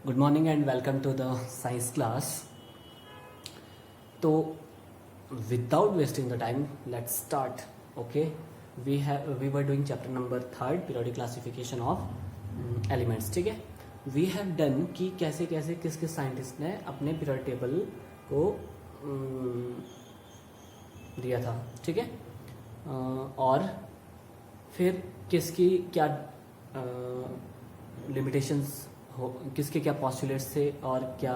Good morning and welcome to the science class. So, without wasting the time, let's start. Okay, we were doing chapter number 3, periodic classification of elements. ठीक है, we have done कि कैसे कैसे किस किस scientist ने अपने period table को दिया था. ठीक है, और फिर किसकी क्या लिमिटेशंस हो, किसके क्या पॉस्टुलेट्स थे और क्या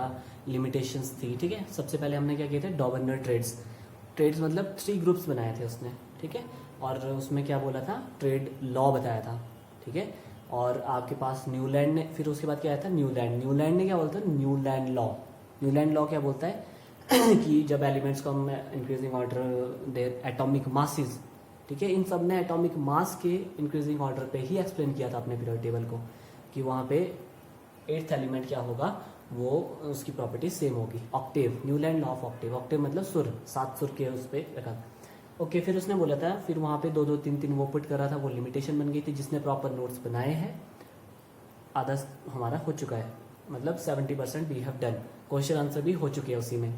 लिमिटेशंस थी. ठीक है, सबसे पहले हमने क्या किए थे, डॉबर्नर ट्रेड्स मतलब 3 ग्रुप्स बनाए थे उसने. ठीक है, और उसमें क्या बोला था, ट्रेड लॉ बताया था. ठीक है, और आपके पास न्यूलैंड ने, फिर उसके बाद क्या आया था, न्यूलैंड ने क्या बोलता है, न्यूलैंड लॉ क्या बोलता है कि जब एलिमेंट्स को हम increasing order there atomic masses. ठीक है, इन सब ने एटॉमिक मास के इंक्रीजिंग ऑर्डर पे ही एक्सप्लेन किया था अपने पीरियड टेबल को, कि वहाँ पे 8th एलिमेंट क्या होगा, वो उसकी प्रॉपर्टी सेम होगी. Octave, Newland law of octave मतलब सुर, 7 सुर के उस पर रखा. ओके, फिर उसने बोला था, फिर वहाँ पे 2 2 3 3 वो पुट कर रहा था, वो लिमिटेशन बन गई थी. जिसने प्रॉपर नोट्स बनाए हैं, आधा हमारा हो चुका है, मतलब 70% we have done. Question answer भी हो चुके हैं उसी में.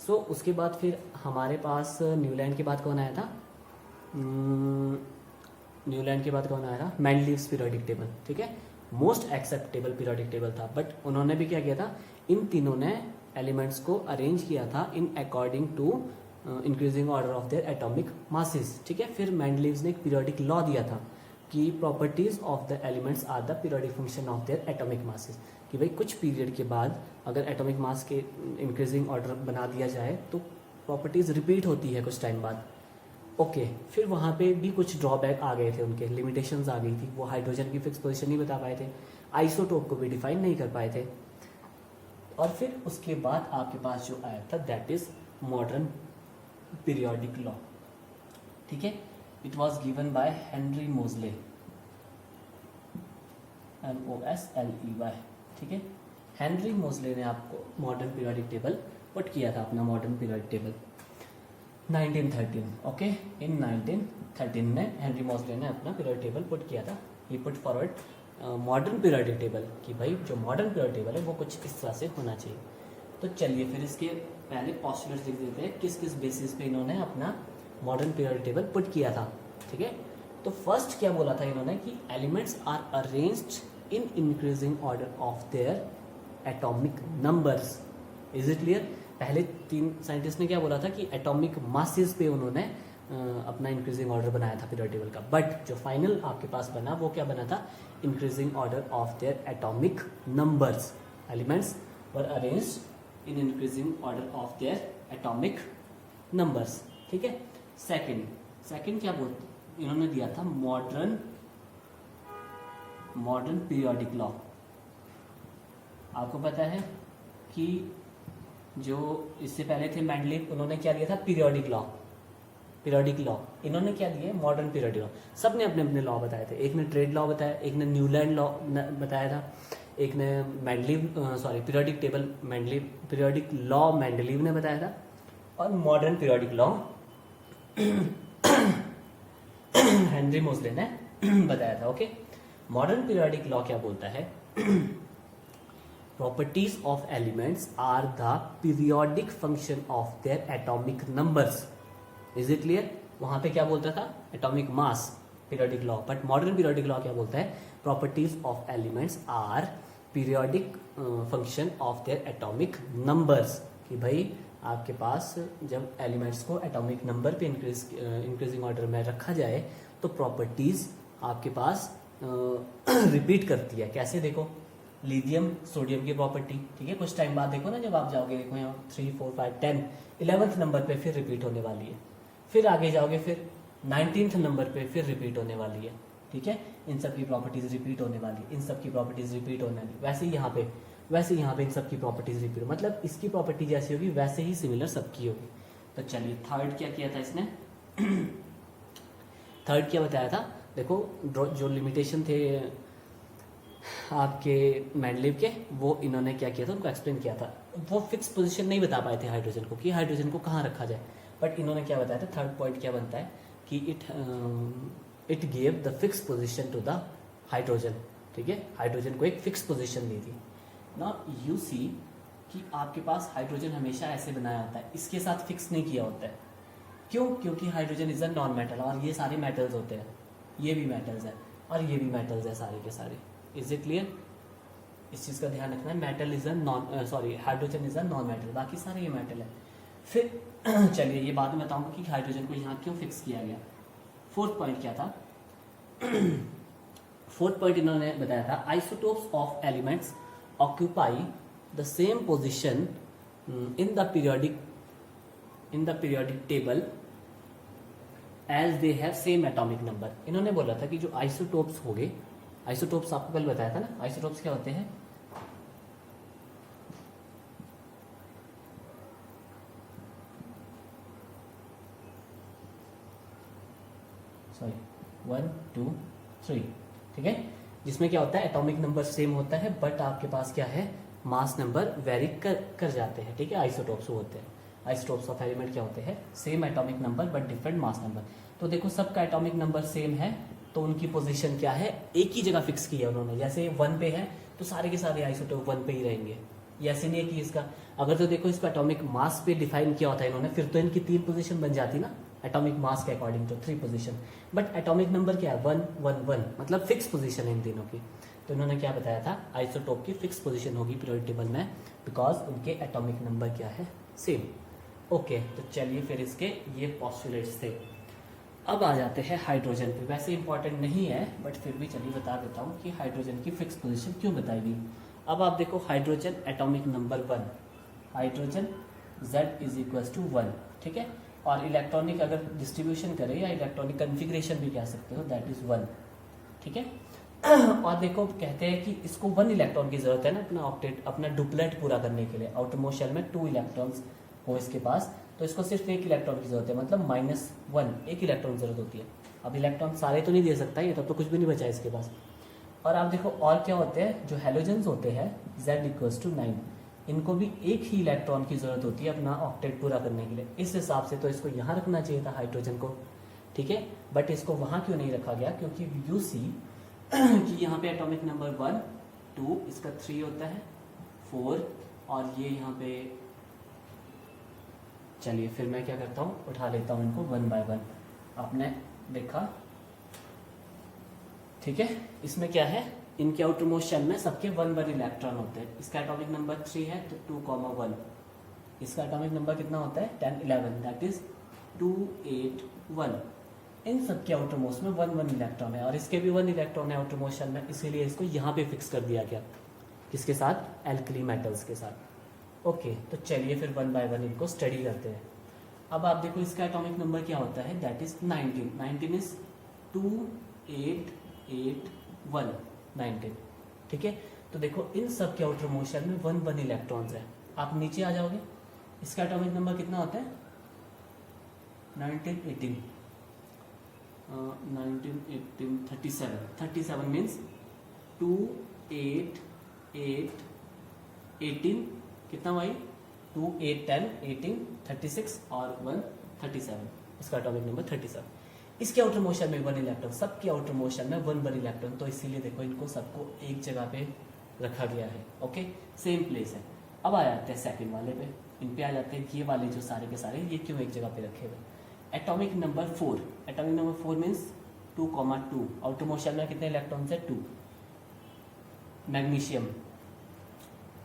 सो उसके बाद फिर हमारे पास न्यूलैंड के बाद कौन आया था, न्यूलैंड के बाद कौन आया था, मेंडलीव्स पीरियोडिक टेबल. ठीक है, मोस्ट एक्सेप्टेबल पीरियोडिक टेबल था. बट उन्होंने भी क्या किया था, इन तीनों ने एलिमेंट्स को अरेंज किया था in according to increasing order of their atomic masses. ठीक है, फिर मेंडलीव्स ने एक पीरियोडिक लॉ दिया था कि properties of the elements are the periodic function of their atomic masses. कि भाई कुछ पीरियड के बाद अगर एटॉमिक मास के इंक्रीजिंग ऑर्डर बना दिया जाए तो प्रॉपर्टीज रिपीट होती है कुछ टाइम बाद. ओके, फिर वहाँ पे भी कुछ ड्रॉबैक आ गए थे, उनके लिमिटेशंस आ गई थी. वो हाइड्रोजन की फिक्स पोजीशन नहीं बता पाए थे, आइसोटोप को भी डिफाइन नहीं कर पाए थे. और फिर उसके बाद आपके पास जो आया था, that is modern periodic law. ठीक है, it was given by Henry मोजले, MOSLEY. ठीक है, हेनरी मोजले ने आपको मॉडर्न पीरियोडिक टेबल पुट किया था, अपना मॉडर्न पीरियोडिक टेबल 1913. ओके, इन 1913 में हेनरी मोजले ने अपना पीरियोडिक टेबल पुट किया था. He put forward modern periodic table कि भाई जो मॉडर्न पीरियोडिक टेबल है वो कुछ इस तरह से होना चाहिए. तो चलिए फिर इसके पहले पॉस्टुलेट्स लिख देते हैं, किस किस बेसिस पे इन्होंने अपना मॉडर्न पीरियोडिक टेबल पुट किया था. ठीक है, तो फर्स्ट क्या बोला था इन्होंने कि elements are arranged in increasing order of their atomic numbers. Is it clear. पहले 3 साइंटिस्ट ने क्या बोला था कि एटॉमिक मासेस पे उन्होंने अपना इंक्रीजिंग ऑर्डर बनाया था पीरियोडिक टेबल का. बट जो फाइनल आपके पास बना वो क्या बना था, increasing order of their atomic numbers. Elements were arranged in increasing order of their atomic numbers. ठीक है, सेकंड क्या बोलते इन्होंने दिया था, मॉडर्न पीरियोडिक लॉ. आपको पता है कि जो इससे पहले थे मेंडलीव, उन्होंने क्या दिया था, पीरियोडिक लॉ. इन्होंने क्या दिया, मॉडर्न पीरियोडिक लॉ. सब ने अपने अपने लॉ बताए थे. एक ने ट्रेड लॉ बताया, एक ने न्यूलैंड लॉ बताया था, एक ने periodic table periodic law Mendeleev ने बताया था, और मॉडर्न पीरियोडिक लॉ हेनरी मोजले ने बताया था. ओके, मॉडर्न पीरियोडिक लॉ क्या बोलता है, properties of elements are the periodic function of their atomic numbers. Is it clear. वहां पे क्या बोलता था, atomic mass, periodic law. But modern periodic law क्या बोलता है, properties of elements are periodic function of their atomic numbers. कि भाई आपके पास जब एलिमेंट्स को एटॉमिक नंबर पे इंक्रीजिंग ऑर्डर में रखा जाए तो प्रॉपर्टीज आपके पास रिपीट करती है. कैसे, देखो, लिथियम सोडियम की प्रॉपर्टी. ठीक है, कुछ टाइम बाद देखो ना, जब आप जाओगे देखो यहाँ 3 4 5 10 11th नंबर पे फिर रिपीट होने वाली है. फिर आगे जाओगे फिर 19th नंबर पे फिर रिपीट होने वाली है. ठीक है, इन सब की प्रॉपर्टीज रिपीट होने वाली, इन सब की प्रॉपर्टीज रिपीट होने वाली. वैसे यहाँ पे इन सब की प्रॉपर्टीज रिपीट, मतलब इसकी प्रॉपर्टी जैसी होगी वैसे ही सिमिलर सबकी होगी. तो चलिए, थर्ड क्या किया था इसने थर्ड क्या बताया था, देखो जो लिमिटेशन थे आपके मेंडलीव के, वो इन्होंने क्या किया था, उनको एक्सप्लेन किया था. वो फिक्स पोजीशन नहीं बता पाए थे हाइड्रोजन को, कि हाइड्रोजन को कहाँ रखा जाए. बट इन्होंने क्या बताया था, थर्ड पॉइंट क्या बनता है कि it gave the fix position to the hydrogen. ठीक है, हाइड्रोजन को एक फिक्स पोजीशन दी थी. ना यू सी कि आपके पास हाइड्रोजन हमेशा ऐसे बनाया होता है, इसके साथ फिक्स नहीं किया होता है। क्यों? क्योंकि hydrogen is a non metal और ये सारे मेटल्स होते हैं, ये भी मेटल्स है और ये भी मेटल्स है सारे के सारे। Is it clear? इस चीज़ का ध्यान रखना है, metal is a non sorry hydrogen is a non metal, बाकी सारे ये मेटल है। फिर चलिए ये बाद में बताऊंगा कि हाइड्रोजन को यहाँ क्यों फिक्स किया गया। फोर्थ पॉइंट क्या था? फोर्थ पॉइंट इन्होंने बताया था isotopes of elements occupy the same position in the periodic table as they have same atomic number. इन्होंने बोला था कि जो आइसोटोप्स हो गए, आइसोटोप्स आपको कल बताया था ना, आइसोटोप्स क्या होते हैं? सॉरी 1 2 3, ठीक है, जिसमें क्या होता है एटॉमिक नंबर सेम होता है बट आपके पास क्या है मास नंबर वेरी कर जाते हैं, ठीक है। आइसोटोप्स होते हैं, आइसोटोप्स ऑफ एलिमेंट क्या होते हैं? Same atomic number but different mass number. तो देखो सबका एटॉमिक नंबर सेम है तो उनकी पोजीशन क्या है, एक ही जगह फिक्स की है उन्होंने। जैसे 1 पे है तो सारे के सारे आइसोटोप 1 पे ही रहेंगे, ये ऐसे नहीं है कि इसका अगर तो देखो इसका एटॉमिक मास पे डिफाइन किया होता है इन्होंने, फिर तो इनकी 3 पोजीशन बन जाती ना एटॉमिक मास के according to 3 position. But atomic number क्या है 1 1 1, मतलब फिक्स पोजीशन है इन तीनों की। तो इन्होंने क्या बताया था आइसोटोप की फिक्स पोजीशन होगी पीरियोडिक टेबल में बिकॉज उनके एटॉमिक नंबर क्या है सेम। ओके, तो चलिए फिर इसके ये पॉस्टुलेट्स थे। अब आ जाते हैं हाइड्रोजन पे। वैसे इंपॉर्टेंट नहीं है बट फिर भी चलिए बता देता हूँ कि हाइड्रोजन की फिक्स पोजीशन क्यों बताई गई। अब आप देखो hydrogen atomic number 1, hydrogen Z is equal to 1, ठीक है। और इलेक्ट्रॉनिक अगर डिस्ट्रीब्यूशन करें या इलेक्ट्रॉनिक कन्फिग्रेशन भी कह सकते हो, दैट इज 1, ठीक है। और देखो कहते हैं कि इसको 1 इलेक्ट्रॉन की जरूरत है ना अपना ऑक्टेट, अपना डुप्लेट पूरा करने के लिए। आउटर मोस्ट शेल में 2 इलेक्ट्रॉन्स हो इसके पास, तो इसको सिर्फ 1 इलेक्ट्रॉन की जरूरत है, मतलब -1 1 इलेक्ट्रॉन की जरूरत होती है। अब इलेक्ट्रॉन सारे तो नहीं दे सकता ये, तब तो कुछ भी नहीं बचा इसके पास। और आप देखो और क्या होते हैं, जो हेलोजेंस होते हैं Z इक्वल्स टू 9, इनको भी 1 ही इलेक्ट्रॉन की जरूरत होती है अपना ऑक्टेट पूरा करने के लिए। इस हिसाब से तो इसको यहाँ रखना चाहिए था हाइड्रोजन को, ठीक है। बट इसको वहाँ क्यों नहीं रखा गया? क्योंकि यू सी कि यहाँ पे एटॉमिक नंबर 1 2, इसका 3 होता है 4, और ये यहाँ पे चलिए फिर मैं क्या करता हूँ उठा लेता हूँ इनको 1 बाय 1। आपने देखा, ठीक है। इसमें क्या है इनके आउटर मोस्ट शेल में सबके 1 1 इलेक्ट्रॉन होते हैं। इसका एटॉमिक नंबर 3 है तो 2,1, इसका एटॉमिक नंबर कितना होता है 10 11, दैट इज 2 8 1। इन सब के आउटर मोस्ट में 1 1 इलेक्ट्रॉन है और इसके भी 1 इलेक्ट्रॉन है आउटर मोस्ट शेल में, इसीलिए इसको यहाँ पे फिक्स कर दिया गया। किसके साथ? एल्कली मेटल्स के साथ। ओके, तो चलिए फिर 1 बाय 1 इनको स्टडी करते हैं। अब आप देखो इसका एटॉमिक नंबर क्या होता है, दैट इज 19। 19 इज 2 8 8 1 19, ठीक है। तो देखो इन सब के आउटर मोस्ट शेल में 1 1 इलेक्ट्रॉन्स है। आप नीचे आ जाओगे, इसका एटॉमिक नंबर कितना होता है 19 18 19 18 37 37 मीन्स 2 8 8 18 कितना भाई 2 8 10 18 36 और 1 37, इसका एटॉमिक नंबर 37। इसके आउटर मोशन में 1 इलेक्ट्रॉन, सबके आउटर मोशन में 1 1 इलेक्ट्रॉन, तो इसीलिए देखो इनको सबको एक जगह पे रखा गया है। ओके, सेम प्लेस है। अब आ जाते हैं सेकंड वाले पे, इन पे आ जाते हैं। ये वाले जो सारे के सारे ये क्यों एक जगह पे रखे हुए? Atomic number 4, atomic number 4 means 2,2, outer motion में कितने इलेक्ट्रॉन्स है 2। Magnesium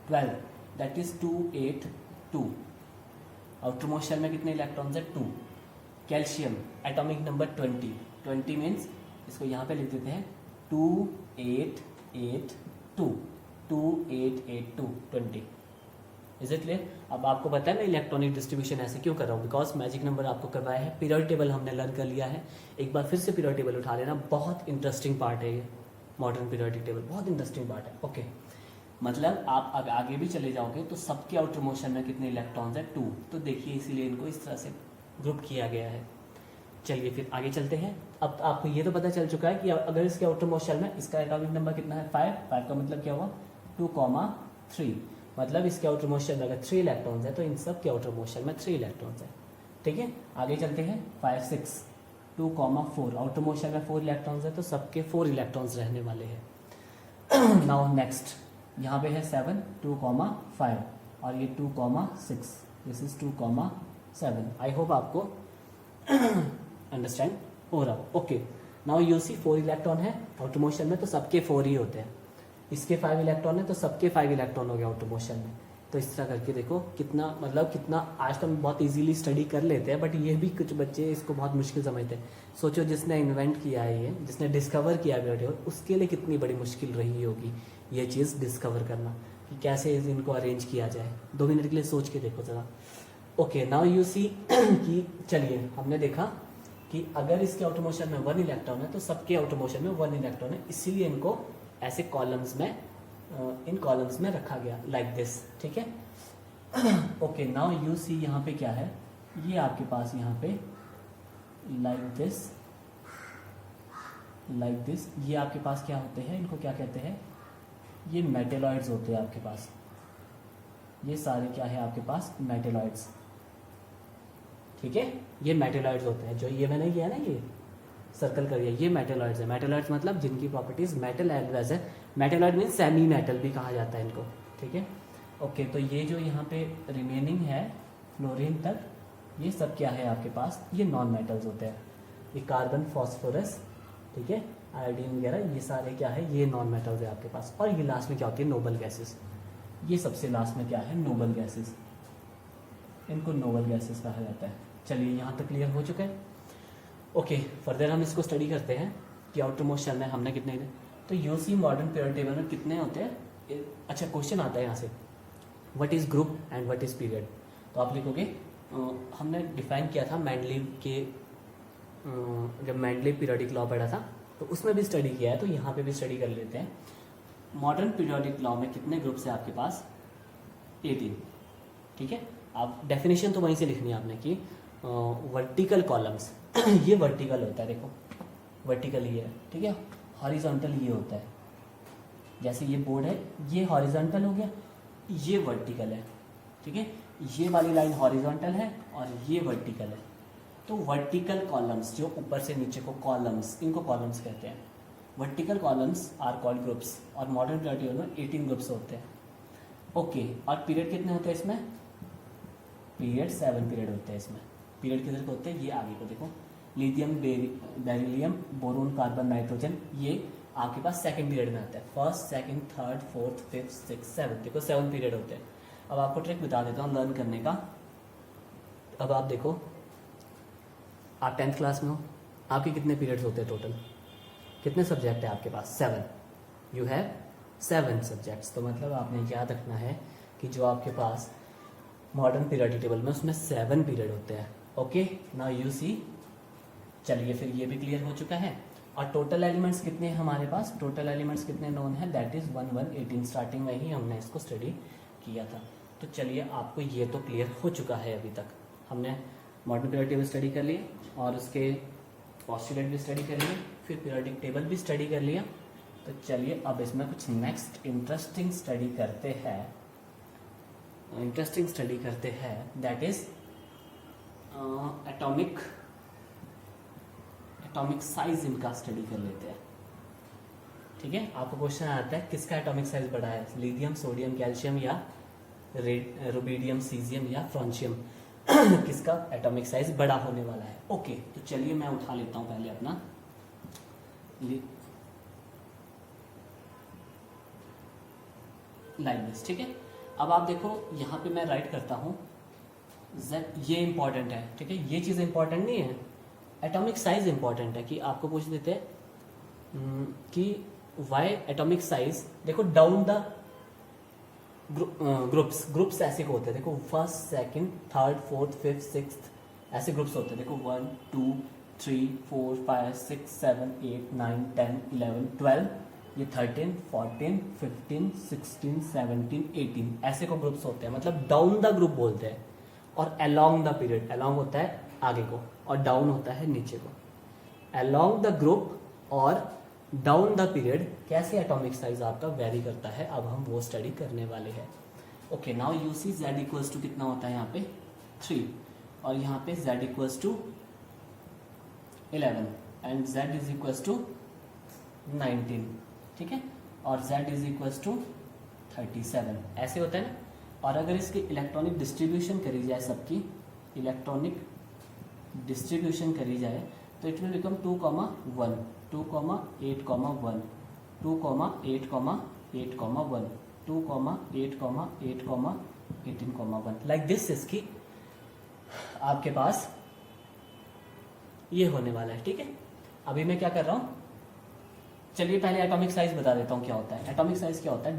12, that is 2 8 2, outer motion में कितने इलेक्ट्रॉन्स है 2। कैल्शियम एटॉमिक नंबर 20, 20 मीन्स इसको यहाँ पे लिख देते हैं 2 8 8 2, 2 8 8 2 20। Is it clear? अब आपको पता है मैं इलेक्ट्रॉनिक डिस्ट्रीब्यूशन ऐसे क्यों कर रहा हूँ, बिकॉज मैजिक नंबर आपको करवाया है, पीरियोडिक टेबल हमने लर्न कर लिया है। एक बार फिर से पीरियोडिक टेबल उठा लेना, बहुत इंटरेस्टिंग पार्ट है ये मॉडर्न पीरियोडिक टेबल, बहुत इंटरेस्टिंग पार्ट है। ओके, मतलब आप अगर आगे भी चले जाओगे तो सबके आउटर मोशन में कितने इलेक्ट्रॉन्स है 2, तो देखिए इसीलिए इनको इस तरह से ग्रुप किया गया है। चलिए फिर आगे चलते हैं। अब आपको ये तो पता चल चुका है कि अगर इसके आउटर मोस्ट शेल में इसका एटॉमिक नंबर कितना है 5 का मतलब क्या हुआ 2,3, मतलब इसके आउटर मोस्ट शेल में अगर 3 इलेक्ट्रॉन्स है तो इन सब के आउटर मोस्ट शेल में 3 इलेक्ट्रॉन्स है। ठीक है, आगे चलते हैं 5 6 2,4, आउटर मोस्ट शेल में 4 इलेक्ट्रॉन्स है तो सबके 4 इलेक्ट्रॉन्स रहने वाले हैं। नाउ नेक्स्ट यहाँ पे है 7 2,5 और ये 2,6, दिस इज 2,7। आई होप आपको अंडरस्टैंड हो रहा हो। Okay, now you see 4 electron है आउटर मोशन में, तो सबके 4 ही होते हैं। इसके 5 इलेक्ट्रॉन है तो सबके 5 इलेक्ट्रॉन हो गया आउटर मोशन में। तो इस तरह करके देखो कितना, मतलब कितना आज तो हम बहुत इजीली स्टडी कर लेते हैं, बट ये भी कुछ बच्चे इसको बहुत मुश्किल समझते हैं। सोचो जिसने इन्वेंट किया है ये, जिसने डिस्कवर किया है, उसके लिए कितनी बड़ी मुश्किल रही होगी ये चीज़ डिस्कवर करना कि कैसे इनको अरेंज किया जाए। 2 मिनट के लिए सोच के देखो ज़रा। ओके, नाउ यू सी कि चलिए हमने देखा कि अगर इसके आउटर मोशन में 1 इलेक्ट्रॉन है तो सबके आउटर मोशन में 1 इलेक्ट्रॉन है, इसीलिए इनको ऐसे कॉलम्स में, इन कॉलम्स में रखा गया लाइक दिस, ठीक है। ओके, नाउ यू सी यहाँ पे क्या है, ये आपके पास यहाँ पे लाइक दिस, ये आपके पास क्या होते हैं, इनको क्या कहते हैं, ये मेटेलॉइड्स होते हैं आपके पास। ये सारे क्या है आपके पास, मेटेलॉइड्स, ठीक है। ये मेटेलॉइड्स होते हैं, जो ये मैंने किया ना, ये सर्कल करिए, ये मेटेलॉइड्स है। मेटेलॉइड्स मतलब जिनकी प्रॉपर्टीज मेटल एंड वैसे, मेटेलॉइड मीन सेमी मेटल भी कहा जाता है इनको, ठीक है। ओके, तो ये जो यहाँ पे रिमेनिंग है फ्लोरीन तक, ये सब क्या है आपके पास, ये नॉन मेटल्स होते हैं। ये कार्बन, फॉस्फोरस, ठीक है, आयोडीन वगैरह, ये सारे क्या है, ये नॉन मेटल्स है आपके पास। और ये लास्ट में क्या होती है, नोबल गैसेस। ये सबसे लास्ट में क्या है, नोबल गैसेस, इनको नोबल गैसेस कहा जाता है। चलिए यहाँ तक क्लियर हो चुका है। ओके, फर्दर हम इसको स्टडी करते हैं कि आउटर मोशन में हमने कितने, तो यूसी मॉडर्न पीरियड टेबल में कितने होते हैं। अच्छा, क्वेश्चन आता है यहाँ से, what is group and what is period. तो आप लिखोगे, हमने डिफाइन किया था मैंडलीव के, जब मैंडलीव पीरियोडिक लॉ पढ़ा था तो उसमें भी स्टडी किया है, तो यहाँ पे भी स्टडी कर लेते हैं। मॉडर्न पीरियोडिक लॉ में कितने ग्रुप्स है आपके पास, 18, ठीक है। आप डेफिनेशन तो वहीं से लिखनी है आपने कि वर्टिकल कॉलम्स ये वर्टिकल होता है, देखो वर्टिकल ये है, ठीक है। हॉरिजॉन्टल ये होता है, जैसे ये बोर्ड है, ये हॉरिजॉन्टल हो गया, ये वर्टिकल है, ठीक है। ये वाली लाइन हॉरिजॉन्टल है और ये वर्टिकल है। तो वर्टिकल कॉलम्स, जो ऊपर से नीचे को कॉलम्स, इनको कॉलम्स कहते हैं। Vertical columns are called groups, और मॉडर्न पीरियड टेबल में 18 ग्रुप्स होते हैं। ओके, और पीरियड कितने होते हैं इसमें, पीरियड 7 पीरियड होते हैं इसमें। पीरियड किधर को होते हैं, ये आगे को देखो, lithium, beryllium, boron, carbon, nitrogen, ये आपके पास सेकंड पीरियड में आता है। First, second, third, fourth, fifth, six, seven, देखो 7 पीरियड होते हैं। अब आपको ट्रिक बता देता हूँ लर्न करने का। अब आप देखो, आप 10th क्लास में हो, आपके कितने पीरियड्स होते हैं टोटल, कितने सब्जेक्ट है आपके पास, 7। You have 7 subjects. तो मतलब आपने याद रखना है कि जो आपके पास मॉडर्न पीरियोडिक टेबल में, उसमें 7 पीरियड होते हैं। ओके, नाउ यू सी, चलिए फिर ये भी क्लियर हो चुका है। और टोटल एलिमेंट्स कितने हैं हमारे पास, टोटल एलिमेंट्स कितने नोन है, दैट इज 1 1 18। स्टार्टिंग में ही हमने इसको स्टडी किया था। तो चलिए आपको ये तो क्लियर हो चुका है। अभी तक हमने मॉडर्न पीरियोडिक टेबल स्टडी कर लिए और उसके पोस्टुलेट भी स्टडी कर लिए, फिर पीरियोडिक टेबल भी स्टडी कर लिया। तो चलिए अब इसमें कुछ नेक्स्ट इंटरेस्टिंग स्टडी करते हैं, दैट इज एटॉमिक साइज इनका स्टडी कर लेते हैं, ठीक है। आपको क्वेश्चन आता है किसका एटॉमिक साइज बड़ा है, लिथियम, सोडियम, कैल्शियम या रुबिडियम, सीजियम या फ्रांशियम किसका एटॉमिक साइज बड़ा होने वाला है। ओके, तो चलिए मैं उठा लेता हूं पहले अपना लाइक दिस, ठीक है। अब आप देखो यहाँ पे मैं राइट करता हूँ Z, ये इंपॉर्टेंट है, ठीक है। ये चीज़ इंपॉर्टेंट नहीं है, एटॉमिक साइज इंपॉर्टेंट है। कि आपको पूछ देते हैं कि वाई एटॉमिक साइज, देखो डाउन द ग्रुप्स ऐसे को होते हैं, देखो first, second, third, fourth, fifth, sixth, ऐसे ग्रुप्स होते हैं। देखो 1 2 3 4 5 6 7 8 9 10 11 12, ये 13 14 15 16 17 18, ऐसे को ग्रुप्स होते हैं। मतलब डाउन द ग्रुप बोलते हैं। और अलोंग द पीरियड, अलोंग होता है आगे को और डाउन होता है नीचे को। अलोंग द ग्रुप और डाउन द पीरियड कैसे एटॉमिक साइज आपका वेरी करता है, अब हम वो स्टडी करने वाले हैं। Okay, now you see z equals to कितना होता है यहाँ पे 3, और यहाँ पे z equals to 11 and z is equals to 19, ठीक है। और z इज इक्वल्स टू 37 ऐसे होता है ना। और अगर इसकी इलेक्ट्रॉनिक डिस्ट्रीब्यूशन करी जाए, सबकी इलेक्ट्रॉनिक डिस्ट्रीब्यूशन करी जाए तो it will become 2,1, 2,8,1, 2,8,8,1, 2,8,8,18,1 like this. इसकी आपके पास ये होने वाला है, ठीक है। अभी मैं क्या कर रहा हूं, चलिए पहले एटॉमिक साइज बता देता हूं क्या होता है। एटॉमिक साइज क्या होता है?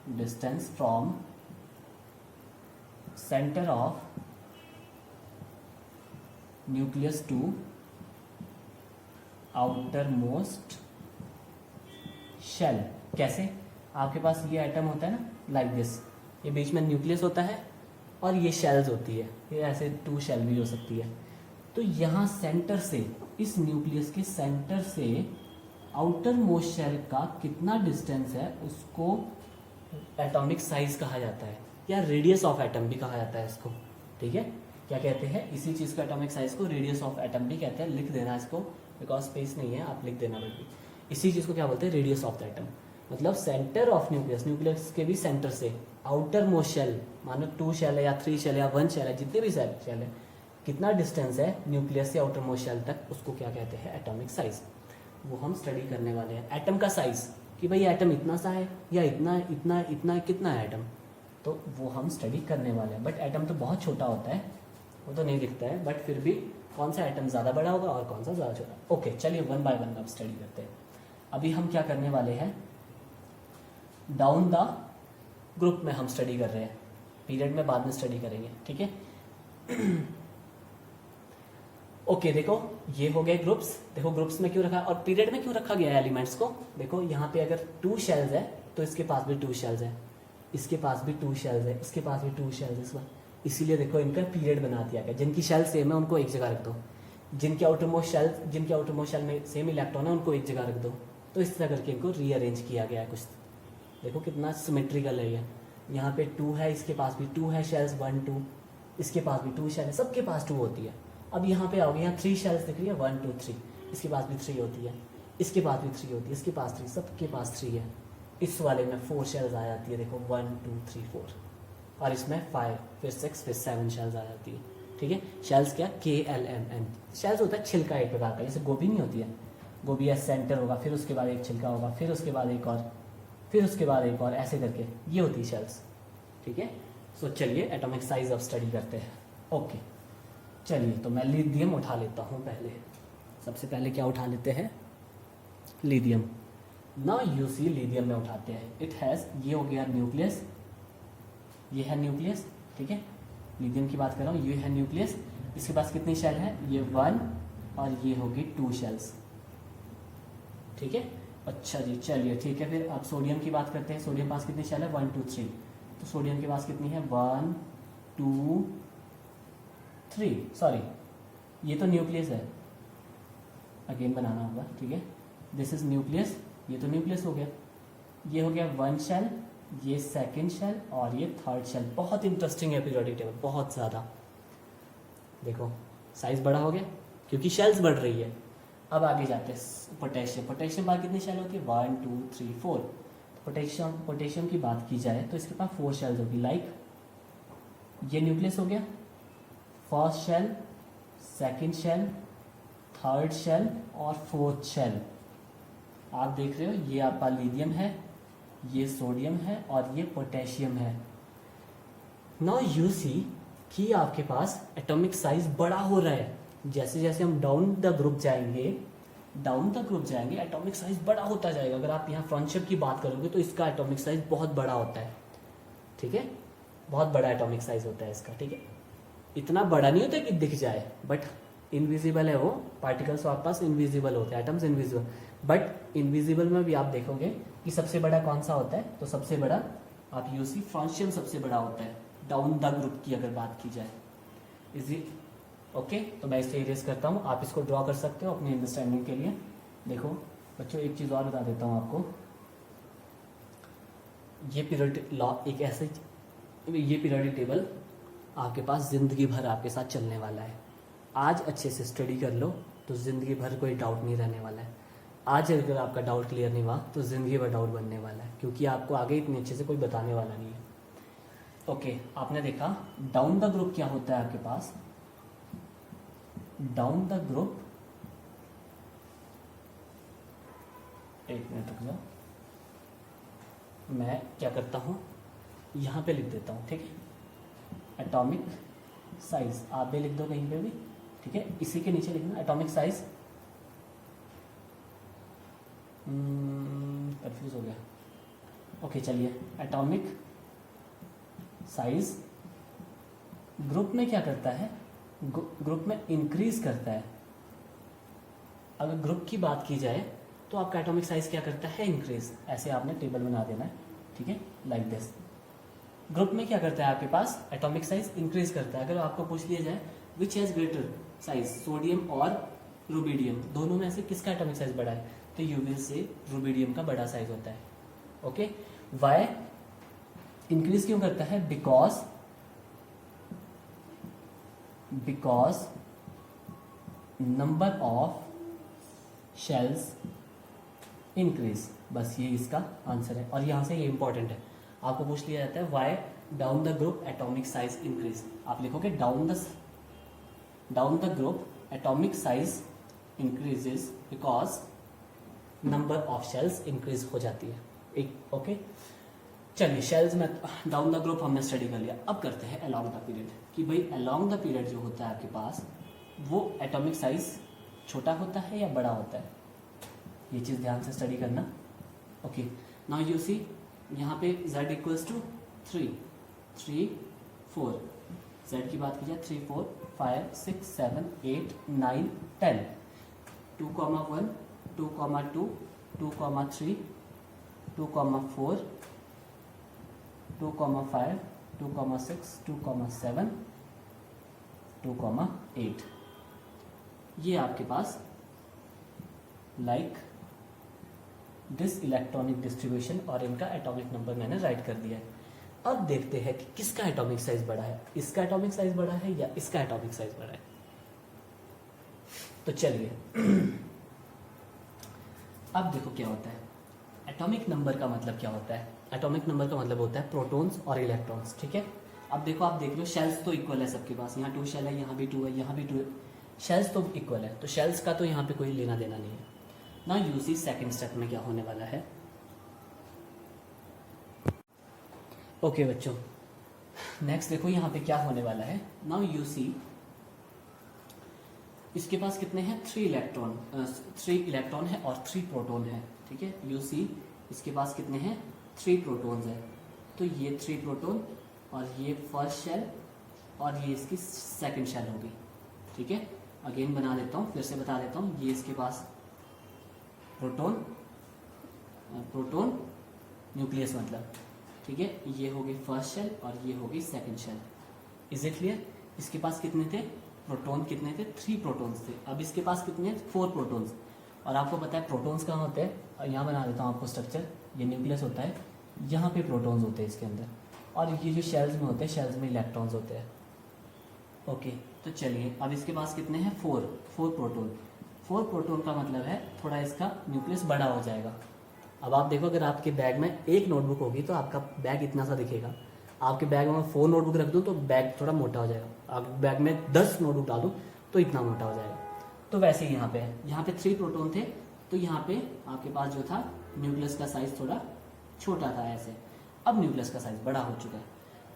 Distance from centre of nucleus to outermost shell. कैसे? आपके पास ये एटम होता है ना, लाइक दिस, ये बीच में न्यूक्लियस होता है और ये शेल्स होती है, ये ऐसे 2 शेल भी हो सकती है। तो यहाँ सेंटर से, इस न्यूक्लियस के सेंटर से आउटर मोस्ट शेल का कितना डिस्टेंस है उसको एटॉमिक साइज कहा जाता है, या रेडियस ऑफ एटम भी कहा जाता है इसको, ठीक है। क्या कहते हैं? इसी चीज को एटॉमिक साइज को रेडियस ऑफ एटम भी कहते हैं। लिख देना इसको, बिकॉज स्पेस नहीं है, आप लिख देना बेटी। इसी चीज को क्या बोलते हैं? Radius of the atom. मतलब सेंटर ऑफ न्यूक्लियस, न्यूक्लियस के भी सेंटर से आउटर मोस्ट शेल, मानो 2 शेल है या 3 शेल या 1 शेल है, जितने भी शेल है, कितना डिस्टेंस है न्यूक्लियस से आउटर मोस्ट शेल तक, उसको क्या कहते हैं? Atomic size. वो हम स्टडी करने वाले हैं। एटम का साइज, कि भाई एटम इतना सा है या इतना इतना इतना कितना है एटम, तो वो हम स्टडी करने वाले हैं। बट एटम तो बहुत छोटा होता है, वो तो नहीं दिखता है, बट फिर भी कौन सा एटम ज़्यादा बड़ा होगा और कौन सा ज़्यादा छोटा। ओके, चलिए 1 बाय 1 अब स्टडी करते हैं। अभी हम क्या करने वाले हैं, डाउन द ग्रुप में हम स्टडी कर रहे हैं, पीरियड में बाद में स्टडी करेंगे, ठीक है। ओके, देखो ये हो गए ग्रुप्स। देखो ग्रुप्स में क्यों रखा और पीरियड में क्यों रखा गया है एलिमेंट्स को। देखो यहाँ पे अगर 2 शेल्स है तो इसके पास भी 2 शेल्स है, इसके पास भी 2 शेल्स है, इसके पास भी 2 शेल्स है, इसीलिए देखो इनका पीरियड बना दिया गया। जिनकी शेल सेम है उनको एक जगह रख दो, जिनके आउटर मोस्ट शेल में सेम इलेक्ट्रॉन है उनको एक जगह रख दो। तो इस तरह करके इनको रीअरेंज किया गया है कुछ। देखो कितना सिमेट्रिकल है ये। यहाँ पे 2 है, इसके पास भी 2 है शेल्स, 1 2, इसके पास भी 2 शेल है, सबके पास 2 होती है। अब यहाँ पे आओगे, यहाँ 3 शेल्स दिख रही है, 1 2 3, इसके पास भी 3 होती है, इसके पास भी 3 होती है, इसके पास 3, सबके पास 3 है। इस वाले में 4 शेल्स आ जाती है, देखो 1 2 3 4, और इसमें 5 फिर 6 फिर 7 शेल्स आ जाती है, ठीक है। शेल्स क्या? KLMN। शेल्स होता है छिलका एक प्रकार का, जैसे गोभी नहीं होती है, गोभी या सेंटर होगा, फिर उसके बाद एक छिलका होगा, फिर उसके बाद एक और, फिर उसके बाद एक और, ऐसे करके ये होती है शेल्स, ठीक है। सो चलिए एटॉमिक साइज अब स्टडी करते हैं। ओके, चलिए तो मैं लिथियम उठा लेता हूँ पहले। सबसे पहले क्या उठा लेते हैं? लिथियम। ना यू सी लिथियम में उठाते हैं। इट हैज़, ये हो गया न्यूक्लियस, ये है न्यूक्लियस, ठीक है। लिथियम की बात कर रहा हूँ, ये है न्यूक्लियस। इसके पास कितनी शेल है? ये 1 और ये होगी 2 शेल्स, ठीक है। अच्छा जी, चलिए ठीक है। फिर अब सोडियम की बात करते हैं। सोडियम पास कितनी शेल है? 1 2 3। तो सोडियम के पास कितनी है? 1 2 3, सॉरी ये तो न्यूक्लियस है, अगेन बनाना होगा, ठीक है। दिस इज न्यूक्लियस, ये तो न्यूक्लियस हो गया। ये हो गया 1 शेल, ये 2nd शेल और ये 3rd शेल। बहुत इंटरेस्टिंग है पीरियोडिक टेबल, बहुत ज़्यादा। देखो साइज बड़ा हो गया क्योंकि शेल्स बढ़ रही है। अब आगे जाते हैं पोटेशियम। पोटेशियम बार कितनी शेल होती है? 1 2 3 4। पोटेशियम की बात की जाए तो इसके पास 4 शेल्स होगी। लाइक ये न्यूक्लियस हो गया, 1st shell, 2nd shell, 3rd shell और 4th शेल। आप देख रहे हो ये आपका लिथियम है, ये सोडियम है और ये पोटेशियम है। नाउ यू सी कि आपके पास एटॉमिक साइज बड़ा हो रहा है। जैसे जैसे हम डाउन द ग्रुप जाएंगे एटॉमिक साइज बड़ा होता जाएगा। अगर आप यहाँ फ्रेंडशिप की बात करोगे तो इसका एटॉमिक साइज बहुत बड़ा होता है, ठीक है। बहुत बड़ा एटॉमिक साइज होता है इसका, ठीक है। इतना बड़ा नहीं होता कि दिख जाए, बट इनविजिबल है वो। पार्टिकल्स आपके पास इनविजिबल होते हैं, एटम्स इनविजिबल। बट इनविजिबल में भी आप देखोगे कि सबसे बड़ा कौन सा होता है, तो सबसे बड़ा आप यूसी फ्रांशियम सबसे बड़ा होता है डाउन द ग्रुप की अगर बात की जाए। इजी ओके, तो मैं इसे इरेज करता हूँ, आप इसको ड्रॉ कर सकते हो अपनी अंडरस्टैंडिंग के लिए। देखो बच्चों, एक चीज़ और बता देता हूँ आपको। ये पीरियोडिक लॉ एक ऐसे, ये पीरियोडिक टेबल आपके पास ज़िंदगी भर आपके साथ चलने वाला है। आज अच्छे से स्टडी कर लो तो ज़िंदगी भर कोई डाउट नहीं रहने वाला है। आज अगर आपका डाउट क्लियर नहीं हुआ तो ज़िंदगी भर डाउट बनने वाला है, क्योंकि आपको आगे इतने अच्छे से कोई बताने वाला नहीं है। ओके, आपने देखा डाउन द ग्रुप क्या होता है आपके पास। डाउन द ग्रुप, एक मिनट रुक जाओ, मैं क्या करता हूँ यहाँ पे लिख देता हूँ, ठीक है। एटॉमिक साइज आप भी लिख दो कहीं पे भी, ठीक है। इसी के नीचे लिखना एटॉमिक साइज, कंफ्यूज हो गया। ओके चलिए, एटॉमिक साइज ग्रुप में क्या करता है, ग्रुप में इंक्रीज करता है। अगर ग्रुप की बात की जाए तो आपका एटॉमिक साइज क्या करता है, इंक्रीज। ऐसे आपने टेबल बना देना है, ठीक है, लाइक दिस। ग्रुप में क्या करता है आपके पास, एटॉमिक साइज इंक्रीज करता है। अगर आपको पूछ लिया जाए which has greater size, sodium और रुबिडियम, दोनों में से किसका एटॉमिक साइज बड़ा है, तो यू विल से रुबिडियम का बड़ा साइज होता है। ओके, वाई इंक्रीज क्यों करता है, because number of shells increase. बस ये इसका आंसर है, और यहां से ये इंपॉर्टेंट है। आपको पूछ लिया जाता है why down the group atomic size increase, आप लिखोगे down the group atomic size increases because number of shells increase हो जाती है। एक ओके, चलिए शेल्स में डाउन द ग्रुप हमने स्टडी कर लिया। अब करते हैं अलोंग द पीरियड, कि भाई अलोंग द पीरियड जो होता है आपके पास, वो एटॉमिक साइज छोटा होता है या बड़ा होता है, ये चीज ध्यान से स्टडी करना। ओके, नाउ यू सी यहाँ पे z इक्वल्स टू 3, 3, 4, z की बात की जाए 3, 4, 5, 6, 7, 8, 9, 10, 2,1, 2,2, 2,3, 2,4, 2,5, 2,6, 2,7, 2,8, ये आपके पास लाइक दिस इलेक्ट्रॉनिक डिस्ट्रीब्यूशन, और इनका एटॉमिक नंबर मैंने राइट कर दिया है। अब देखते हैं कि किसका एटॉमिक साइज बड़ा है, इसका एटॉमिक साइज बड़ा है या इसका एटॉमिक साइज बड़ा है। तो चलिए अब देखो क्या होता है। एटॉमिक नंबर का मतलब क्या होता है, एटॉमिक नंबर का मतलब होता है प्रोटॉन्स और इलेक्ट्रॉन्स, ठीक है। अब देखो, आप देख लो शेल्स तो इक्वल है सबके पास, यहाँ 2 शेल है, यहाँ भी 2 है, यहाँ भी 2 है, शेल्स तो इक्वल है, तो शेल्स का तो यहाँ पे कोई लेना देना नहीं है ना। यूसी सेकंड स्टेप में क्या होने वाला है। ओके बच्चों, नेक्स्ट देखो यहाँ पे क्या होने वाला है। नाउ यूसी इसके पास कितने हैं, 3 इलेक्ट्रॉन है और 3 प्रोटॉन है, ठीक है। यूसी इसके पास कितने हैं, 3 प्रोटॉन्स है, तो ये 3 प्रोटॉन और ये फर्स्ट शेल और ये इसकी सेकंड शेल होगी, ठीक है। अगेन बना देता हूँ, फिर से बता देता हूँ। ये इसके पास प्रोटॉन न्यूक्लियस मतलब, ठीक है। ये होगी फर्स्ट शेल और ये होगी second shell. Is it clear. इसके पास कितने थे प्रोटॉन, कितने थे, 3 प्रोटॉन्स थे। अब इसके पास कितने, 4 प्रोटॉन्स। और आपको पता है प्रोटॉन्स कहाँ होते हैं, यहाँ बना देता हूँ आपको स्ट्रक्चर। ये न्यूक्लियस होता है, यहाँ पे प्रोटॉन्स होते हैं इसके अंदर, और ये जो शेल्स में होते हैं, शेल्स में इलेक्ट्रॉन्स होते हैं। ओके, तो चलिए अब इसके पास कितने हैं, 4 प्रोटॉन। 4 प्रोटॉन का मतलब है थोड़ा इसका न्यूक्लियस बड़ा हो जाएगा। अब आप देखो, अगर आपके बैग में एक नोटबुक होगी तो आपका बैग इतना सा दिखेगा। आपके बैग में 4 नोटबुक रख दूँ तो बैग थोड़ा मोटा हो जाएगा। आप बैग में 10 नोटबुक डालूँ तो इतना मोटा हो जाएगा। तो वैसे ही यहाँ पे है, यहाँ पे 3 प्रोटॉन थे, तो यहाँ पे आपके पास जो था न्यूक्लियस का साइज थोड़ा छोटा था ऐसे। अब न्यूक्लियस का साइज बड़ा हो चुका है।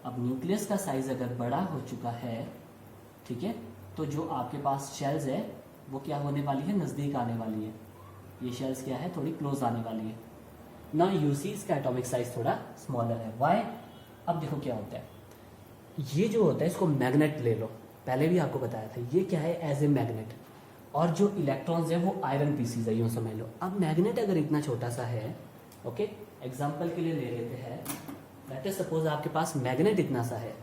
अब न्यूक्लियस का साइज अगर बड़ा हो चुका है, ठीक है, तो जो आपके पास शेल्स है वो क्या होने वाली है, नज़दीक आने वाली है। ये शेल्स क्या है, थोड़ी क्लोज आने वाली है ना। यूसी इसका एटॉमिक साइज थोड़ा स्मॉलर है। वाई, अब देखो क्या होता है। ये जो होता है इसको मैग्नेट ले लो, पहले भी आपको बताया था। ये क्या है, एज ए मैग्नेट, और जो इलेक्ट्रॉन्स है वो आयरन पीसीज है, यूँ समझ लो। अब मैग्नेट अगर इतना छोटा सा है, ओके, एग्जाम्पल के लिए ले लेते हैं, लेट अस सपोज आपके पास मैग्नेट इतना सा है,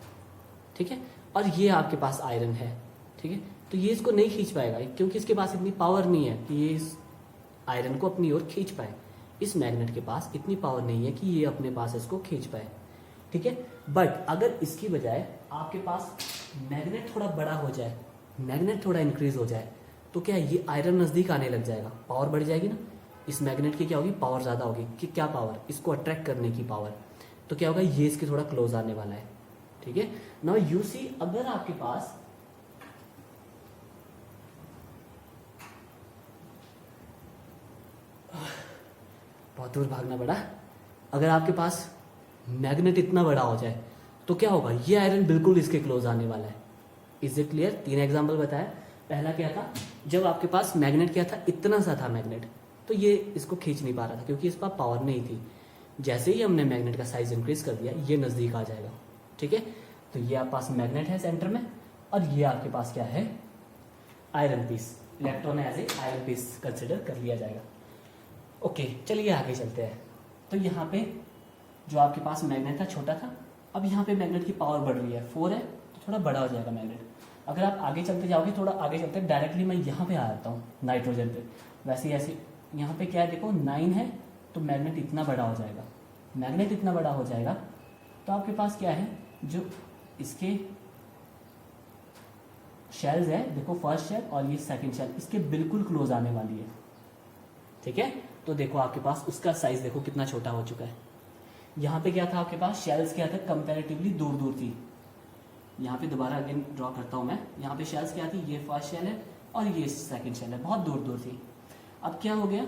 ठीक है, और ये आपके पास आयरन है, ठीक है, तो ये इसको नहीं खींच पाएगा क्योंकि इसके पास इतनी पावर नहीं है कि ये इस आयरन को अपनी ओर खींच पाए। इस मैग्नेट के पास इतनी पावर नहीं है कि ये अपने पास इसको खींच पाए, ठीक है। बट अगर इसकी बजाय आपके पास मैग्नेट थोड़ा बड़ा हो जाए, मैग्नेट थोड़ा इंक्रीज हो जाए, तो क्या ये आयरन नज़दीक आने लग जाएगा, पावर बढ़ जाएगी ना। इस मैग्नेट की क्या होगी, पावर ज़्यादा होगी। कि क्या पावर, इसको अट्रैक्ट करने की पावर। तो क्या होगा, ये इसके थोड़ा क्लोज आने वाला है, ठीक है। नाउ यू सी, अगर आपके पास बहुत दूर भागना पड़ा, अगर आपके पास मैग्नेट इतना बड़ा हो जाए तो क्या होगा, ये आयरन बिल्कुल इसके क्लोज आने वाला है। Is it clear? 3 एग्जाम्पल बताया। पहला क्या था, जब आपके पास मैग्नेट क्या था, इतना सा था मैग्नेट, तो ये इसको खींच नहीं पा रहा था क्योंकि इस पर पावर नहीं थी। जैसे ही हमने मैग्नेट का साइज इंक्रीज कर दिया, ये नज़दीक आ जाएगा, ठीक है। तो ये आपके पास मैग्नेट है सेंटर में, और ये आपके पास क्या है, iron piece. Electron as a iron piece consider कर लिया जाएगा। ओके, चलिए आगे चलते हैं। तो यहाँ पे जो आपके पास मैग्नेट था छोटा था, अब यहाँ पे मैग्नेट की पावर बढ़ रही है, 4 है तो थोड़ा बड़ा हो जाएगा मैग्नेट। अगर आप आगे चलते जाओगे, थोड़ा आगे चलते डायरेक्टली मैं यहाँ पे आ जाता हूँ नाइट्रोजन पे, वैसे ऐसे यहाँ पे क्या है, देखो 9 है तो मैग्नेट इतना बड़ा हो जाएगा। मैग्नेट इतना बड़ा हो जाएगा तो आपके पास क्या है, जो इसके शेल्स है, देखो फर्स्ट शेल और ये सेकंड शेल, इसके बिल्कुल क्लोज आने वाली है, ठीक है। तो देखो आपके पास उसका साइज देखो कितना छोटा हो चुका है। यहाँ पे क्या था आपके पास, शेल्स क्या था, कंपैरेटिवली दूर दूर थी। यहाँ पे दोबारा अगेन ड्रॉ करता हूँ मैं, यहाँ पे शेल्स क्या थी, ये फर्स्ट शेल है और ये सेकंड शेल है, बहुत दूर दूर थी। अब क्या हो गया,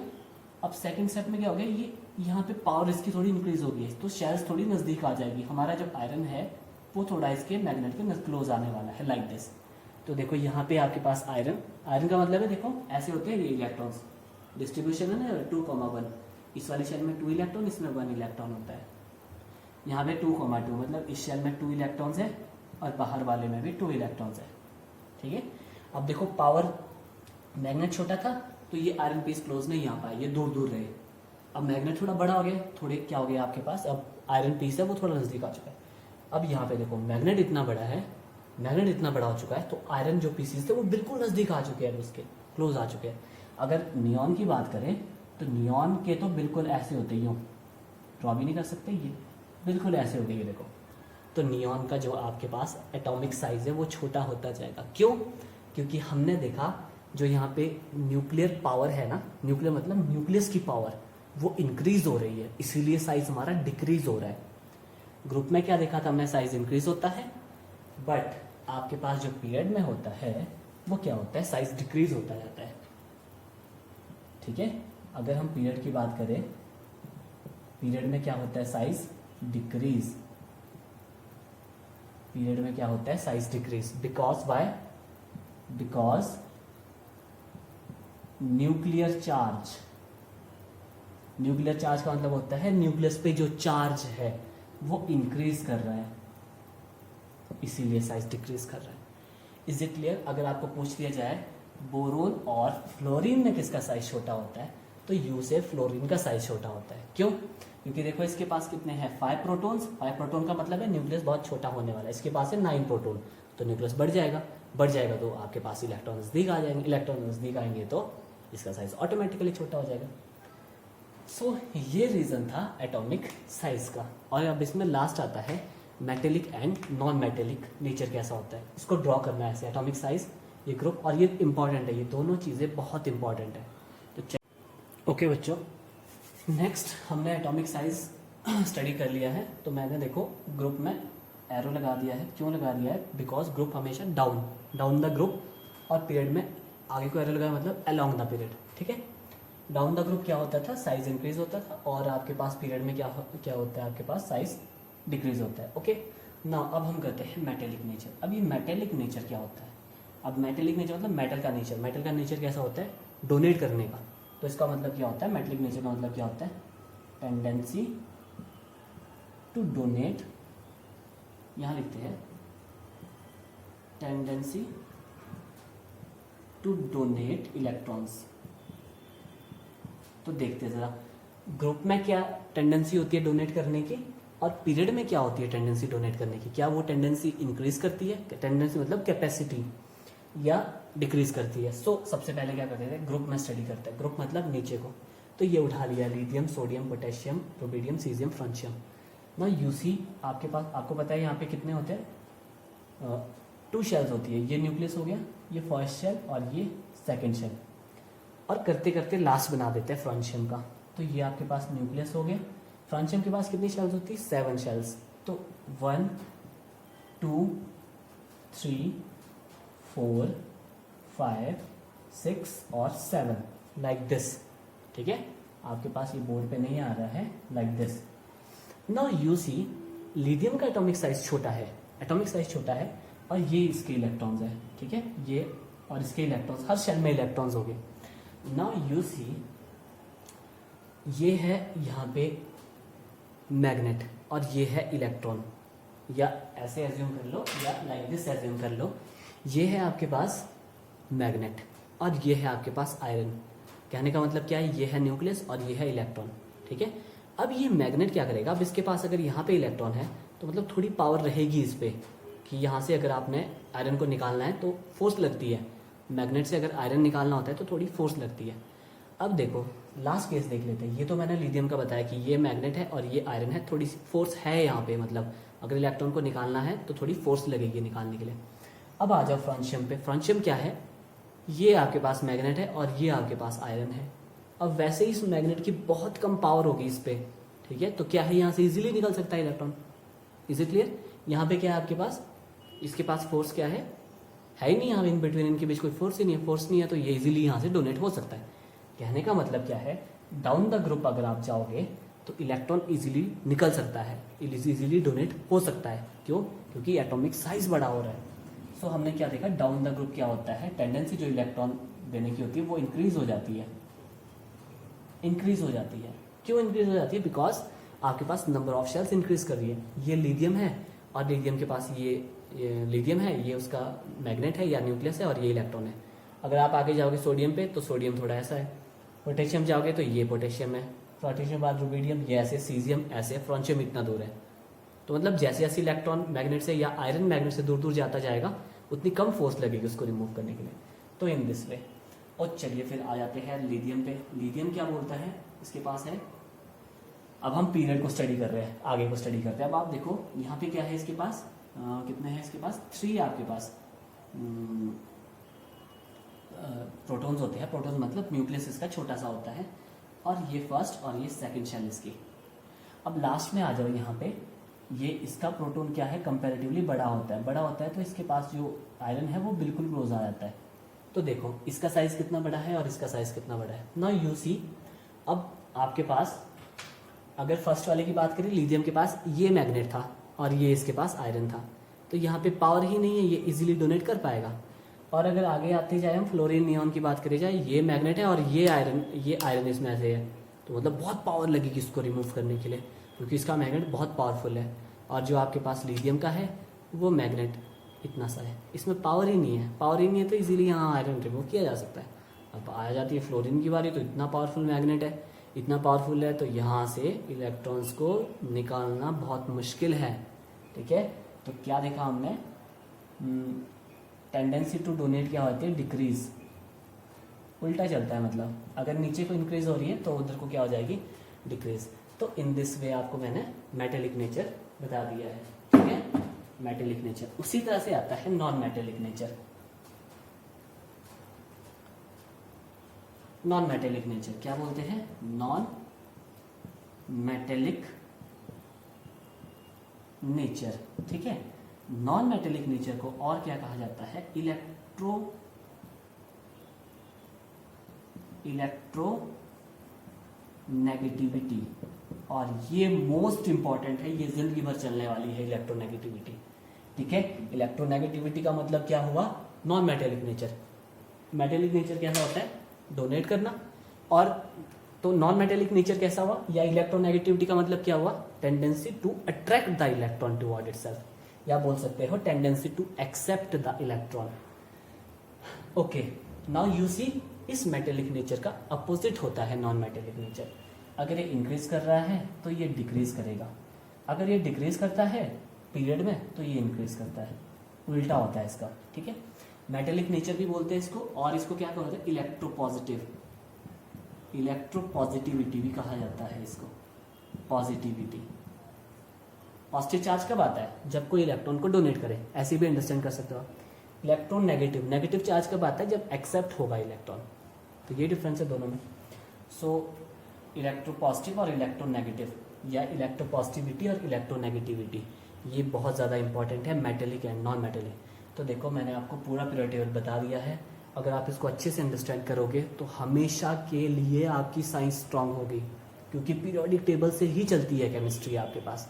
अब सेकंड स्टेप में क्या हो गया, ये यहाँ पे पावर इसकी थोड़ी इंक्रीज हो गई है, तो शेल्स थोड़ी नज़दीक आ जाएगी। हमारा जो आयरन है वो थोड़ा इसके मैग्नेट के क्लोज आने वाला है, लाइक दिस। तो देखो यहाँ पे आपके पास आयरन का मतलब है, देखो ऐसे होते हैं ये इलेक्ट्रॉन्स, डिस्ट्रीब्यूशन है ना 2,1, इस वाले शेल में 2 इलेक्ट्रॉन, इसमें 1 इलेक्ट्रॉन होता है। यहाँ पे 2,2 मतलब इस शेल में 2 इलेक्ट्रॉन्स है और बाहर वाले में भी 2 इलेक्ट्रॉन्स है, ठीक है। अब देखो पावर, मैग्नेट छोटा था तो ये आयरन पीस क्लोज नहीं आ पाया, ये दूर दूर रहे। अब मैग्नेट थोड़ा बड़ा हो गया, थोड़े क्या हो गया आपके पास, अब आयरन पीस है वो थोड़ा नज़दीक आ चुका है। अब यहाँ पे देखो मैग्नेट इतना बड़ा है, मैग्नेट इतना बड़ा हो चुका है, तो आयरन जो पीसीस थे वो बिल्कुल नज़दीक आ चुके हैं, उसके क्लोज आ चुके हैं। अगर नियॉन की बात करें तो नियॉन के तो बिल्कुल ऐसे होते ही, ड्रॉ भी नहीं कर सकते, ये बिल्कुल ऐसे हो गए, देखो। तो नियॉन का जो आपके पास एटॉमिक साइज है वो छोटा होता जाएगा। क्यों? क्योंकि हमने देखा जो यहाँ पे न्यूक्लियर पावर है ना, न्यूक्लियर मतलब न्यूक्लियस की पावर, वो इंक्रीज हो रही है, इसीलिए साइज हमारा डिक्रीज हो रहा है। ग्रुप में क्या देखा था हमने, साइज इंक्रीज होता है, बट आपके पास जो पीरियड में होता है वो क्या होता है, साइज डिक्रीज होता जाता है, ठीक है। अगर हम पीरियड की बात करें, पीरियड में क्या होता है, साइज डिक्रीज। पीरियड में क्या होता है, size decrease, because why, because nuclear charge. Nuclear charge का मतलब होता है न्यूक्लियस पे जो चार्ज है वो इंक्रीज कर रहा है, इसीलिए साइज डिक्रीज कर रहा है। Is it clear? अगर आपको पूछ दिया जाए बोरोन और फ्लोरीन में किसका साइज छोटा होता है, तो यू से फ्लोरीन का साइज छोटा होता है। क्यों? क्योंकि देखो इसके पास कितने हैं, 5 प्रोटॉन्स। 5 प्रोटॉन का मतलब है न्यूक्लियस बहुत छोटा होने वाला है, इसके पास है 9 प्रोटॉन, तो न्यूक्लियस बढ़ जाएगा तो आपके पास इलेक्ट्रॉन नजदीक आ जाएंगे, इलेक्ट्रॉन नजदीक आएंगे तो इसका साइज ऑटोमेटिकली छोटा हो जाएगा। सो ये रीजन था एटॉमिक साइज का। और अब इसमें लास्ट आता है metallic and non metallic nature कैसा होता है, इसको ड्रॉ करना है ऐसे, एटॉमिक साइज, ये ग्रुप, और ये इंपॉर्टेंट है, ये दोनों चीज़ें बहुत इंपॉर्टेंट है। तो ओके बच्चों, नेक्स्ट हमने एटॉमिक साइज स्टडी कर लिया है, तो मैंने देखो ग्रुप में एरो लगा दिया है। क्यों लगा दिया है? बिकॉज ग्रुप हमेशा डाउन द ग्रुप, और पीरियड में आगे को एरो लगाया मतलब अलोंग द पीरियड, ठीक है। डाउन द ग्रुप क्या होता था, साइज इंक्रीज होता था, और आपके पास पीरियड में क्या होता है, आपके पास साइज डिक्रीज होता है। ओके ना, अब हम करते हैं मेटेलिक नेचर। अब ये मेटेलिक नेचर क्या होता है? अब मेटेलिक नेचर मतलब मेटल का नेचर। मेटल का नेचर कैसा होता है? डोनेट करने का। तो इसका मतलब क्या होता है, मेटेलिक नेचर का मतलब क्या होता है, टेंडेंसी टू डोनेट, यहाँ लिखते हैं टेंडेंसी टू डोनेट इलेक्ट्रॉन्स। तो देखते हैं जरा, ग्रुप में क्या टेंडेंसी होती है डोनेट करने की, और पीरियड में क्या होती है टेंडेंसी डोनेट करने की। क्या वो टेंडेंसी इंक्रीज करती है, टेंडेंसी मतलब कैपेसिटी, या डिक्रीज करती है? सो सबसे पहले क्या करते थे, ग्रुप में स्टडी करते हैं। ग्रुप मतलब नीचे को, तो ये उठा लिया, lithium, sodium, potassium, rubidium, caesium, francium. ना यूसी आपके पास, आपको पता है यहाँ पे कितने होते हैं, 2 शेल्स होती है। ये न्यूक्लियस हो गया, ये फर्स्ट शेल और ये सेकेंड शेल। और करते करते लास्ट बना देते हैं फ्रांशियम का। तो ये आपके पास न्यूक्लियस हो गया। फ्रांशियम के पास कितनी शेल्स होती है? 7 शेल्स। तो 1 2 3 4 5 6 और 7 लाइक दिस। ठीक है, आपके पास ये बोर्ड पे नहीं आ रहा है, like this. Now you see lithium का एटॉमिक साइज छोटा है, एटॉमिक साइज छोटा है, और ये इसके इलेक्ट्रॉन्स है। ठीक है, ये और इसके इलेक्ट्रॉन्स, हर शेल में इलेक्ट्रॉन्स हो गए। नाउ यू सी ये है यहाँ पे मैग्नेट और ये है इलेक्ट्रॉन, या ऐसे एज्यूम कर लो या लाइक दिस एज्यूम कर लो। ये है आपके पास मैग्नेट और ये है आपके पास आयरन। कहने का मतलब क्या है, ये है न्यूक्लियस और ये है इलेक्ट्रॉन। ठीक है, अब ये मैग्नेट क्या करेगा, अब इसके पास अगर यहाँ पे इलेक्ट्रॉन है तो मतलब थोड़ी पावर रहेगी इस पे, कि यहाँ से अगर आपने आयरन को निकालना है तो फोर्स लगती है। मैग्नेट से अगर आयरन निकालना होता है तो थोड़ी फोर्स लगती है। अब देखो लास्ट केस देख लेते हैं। ये तो मैंने लिथियम का बताया कि ये मैग्नेट है और ये आयरन है, थोड़ी सी फोर्स है यहाँ पे, मतलब अगर इलेक्ट्रॉन को निकालना है तो थोड़ी फोर्स लगेगी निकालने के लिए। अब आ जाओ फ्रांशियम पे। फ्रांशियम क्या है, ये आपके पास मैग्नेट है और ये आपके पास आयरन है। अब वैसे ही इस मैग्नेट की बहुत कम पावर होगी इस पे। ठीक है, तो क्या है, यहाँ से इजीली निकल सकता है इलेक्ट्रॉन। Is it clear? यहाँ पे क्या है आपके पास, इसके पास फोर्स क्या है ही नहीं, यहाँ इन बिटवीन इनके बीच कोई फोर्स ही नहीं है। फोर्स नहीं है तो ये इजीली यहाँ से डोनेट हो सकता है। कहने का मतलब क्या है, डाउन द ग्रुप अगर आप जाओगे तो इलेक्ट्रॉन इजीली निकल सकता है, इजीली डोनेट हो सकता है। क्यों? क्योंकि एटॉमिक साइज बड़ा हो रहा है। सो हमने क्या देखा, डाउन द ग्रुप क्या होता है, टेंडेंसी जो इलेक्ट्रॉन देने की होती है वो इंक्रीज हो जाती है, इंक्रीज हो जाती है। क्यों इंक्रीज हो जाती है? बिकॉज आपके पास नंबर ऑफ शेल्स इंक्रीज कर रही है। ये लिथियम है और लिथियम के पास ये लिथियम है, ये उसका मैग्नेट है या न्यूक्लियस है, और ये इलेक्ट्रॉन है। अगर आप आगे जाओगे सोडियम पे तो सोडियम थोड़ा ऐसा है। पोटेशियम जाओगे तो ये पोटेशियम है, पोटेशियम बाद रुबिडियम, ये ऐसे, सीजियम ऐसे, फ्रांशियम इतना दूर है। तो मतलब जैसे जैसे इलेक्ट्रॉन मैग्नेट से या आयरन मैग्नेट से दूर दूर जाता जाएगा उतनी कम फोर्स लगेगी उसको रिमूव करने के लिए। तो इन दिस वे। और चलिए फिर आ जाते हैं लिथियम पे। लिथियम क्या बोलता है, इसके पास है, अब हम पीरियड को स्टडी कर रहे हैं, आगे को स्टडी करते हैं। अब आप देखो यहाँ पे क्या है इसके पास, कितने हैं इसके पास, 3 आपके पास प्रोटॉन्स होते हैं। प्रोटॉन्स मतलब न्यूक्लियस इसका छोटा सा होता है, और ये फर्स्ट और ये सेकंड शेल इसकी। अब लास्ट में आ जाओ यहाँ पे, ये इसका प्रोटॉन क्या है, कंपैरेटिवली बड़ा होता है। बड़ा होता है तो इसके पास जो आयरन है वो बिल्कुल क्लोज आ जाता है। तो देखो इसका साइज कितना बड़ा है और इसका साइज कितना बड़ा है। नाउ यू सी, अब आपके पास अगर फर्स्ट वाले की बात करें, लिथियम के पास ये मैग्नेट था और ये इसके पास आयरन था, तो यहाँ पे पावर ही नहीं है, ये इजीली डोनेट कर पाएगा। और अगर आगे आते जाए हम फ्लोरीन नियॉन की बात करें जाए, ये मैग्नेट है और ये आयरन इसमें ऐसे है, तो मतलब बहुत पावर लगेगी इसको रिमूव करने के लिए, क्योंकि इसका मैग्नेट बहुत पावरफुल है। और जो आपके पास लिथियम का है वो मैग्नेट इतना सा है, इसमें पावर ही नहीं है। पावर ही नहीं है तो इजीली यहाँ आयरन रिमूव किया जा सकता है। अब आ जाती है फ्लोरीन की बारी, तो इतना पावरफुल मैग्नेट है, इतना पावरफुल है, तो यहाँ से इलेक्ट्रॉन्स को निकालना बहुत मुश्किल है। ठीक है, तो क्या देखा हमने, टेंडेंसी टू डोनेट क्या होती है, डिक्रीज, उल्टा चलता है। मतलब अगर नीचे को इंक्रीज हो रही है तो उधर को क्या हो जाएगी, डिक्रीज। तो इन दिस वे आपको मैंने मेटेलिक नेचर बता दिया है। ठीक है, मेटेलिक नेचर। उसी तरह से आता है non metallic nature. Non metallic nature क्या बोलते हैं, नॉन मेटेलिक नेचर। ठीक है, नॉन मेटेलिक नेचर को और क्या कहा जाता है, इलेक्ट्रो नेगेटिविटी। और ये मोस्ट इंपॉर्टेंट है, ये जिंदगी भर चलने वाली है इलेक्ट्रोनेगेटिविटी। ठीक है, इलेक्ट्रोनेगेटिविटी का मतलब क्या हुआ, non metallic nature. Metallic nature कैसा होता है, डोनेट करना। और तो नॉन मेटेलिक नेचर कैसा हुआ, या इलेक्ट्रोनेगेटिविटी का मतलब क्या हुआ, tendency to attract the electron toward itself, या बोल सकते हो tendency to accept the electron. Okay, now you see, इस मेटेलिक नेचर का अपोजिट होता है नॉन मेटेलिक नेचर। अगर ये इंक्रीज कर रहा है तो ये डिक्रीज करेगा, अगर ये डिक्रीज करता है पीरियड में तो ये इंक्रीज करता है, उल्टा होता है इसका। ठीक है, मेटेलिक नेचर भी बोलते हैं इसको, और इसको क्या कहते हैं, इलेक्ट्रोपॉजिटिव, इलेक्ट्रोपॉजिटिविटी भी कहा जाता है इसको, पॉजिटिविटी। पॉजिटिव चार्ज कब आता है, जब कोई इलेक्ट्रॉन को डोनेट करे, ऐसे भी अंडरस्टैंड कर सकते हो। इलेक्ट्रॉन नेगेटिव, नेगेटिव चार्ज कब आता है, जब एक्सेप्ट होगा इलेक्ट्रॉन, तो ये डिफरेंस है दोनों में। सो इलेक्ट्रोपॉजिटिव और इलेक्ट्रोनेगेटिव, या इलेक्ट्रोपॉजिटिविटी और इलेक्ट्रोनेगेटिविटी, ये बहुत ज़्यादा इंपॉर्टेंट है मेटेलिक एंड नॉन मेटेलिक। तो देखो मैंने आपको पूरा पीरियोडिक टेबल बता दिया है, अगर आप इसको अच्छे से अंडरस्टैंड करोगे तो हमेशा के लिए आपकी साइंस स्ट्रांग होगी, क्योंकि पीरियोडिक टेबल से ही चलती है केमिस्ट्री आपके पास,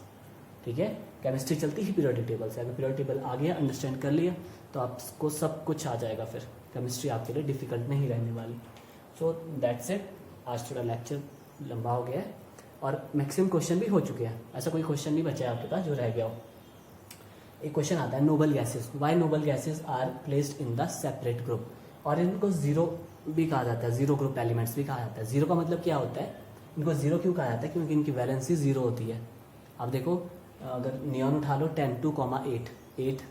ठीक है। केमिस्ट्री चलती ही पीरियोडिक टेबल से, अगर पीरियोडिक टेबल आ गया, अंडरस्टैंड कर लिया, तो आपको सब कुछ आ जाएगा, फिर केमिस्ट्री आपके लिए डिफिकल्ट नहीं रहने वाली। सो दैट्स इट, आज थोड़ा लेक्चर लंबा हो गया है और मैक्सिमम क्वेश्चन भी हो चुके हैं, ऐसा कोई क्वेश्चन नहीं बचा है आपके पास जो रह गया हो। एक क्वेश्चन आता है noble gases, why noble gases are placed in the separate group, और इनको जीरो भी कहा जाता है, जीरो ग्रुप एलिमेंट्स भी कहा जाता है। जीरो का मतलब क्या होता है, इनको जीरो क्यों कहा जाता है, क्योंकि इनकी वैलेंसी जीरो होती है। अब देखो अगर नियॉन उठा लो 10 2,8, 8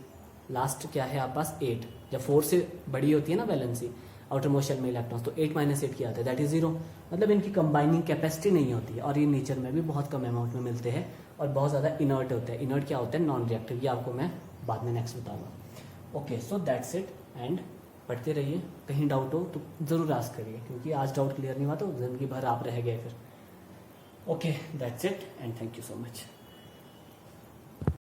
लास्ट क्या है आपके पास 8, जब 4 से बड़ी होती है ना वैलेंसी आउटर मोस्ट शेल में इलेक्ट्रॉन्स, तो 8 - 8 क्या आता है, दैट इज जीरो। मतलब इनकी कंबाइनिंग कैपेसिटी नहीं होती है, और ये नेचर में भी बहुत कम अमाउंट में मिलते हैं और बहुत ज़्यादा इनर्ट होते हैं। इनर्ट क्या होता है, नॉन रिएक्टिव, ये आपको मैं बाद में नेक्स्ट बताऊंगा। Okay, so that's it, and पढ़ते रहिए, कहीं डाउट हो तो ज़रूर आस्क करिए, क्योंकि आज डाउट क्लियर नहीं हुआ तो ज़िंदगी भर आप रह गए फिर। Okay, that's it and thank you so much.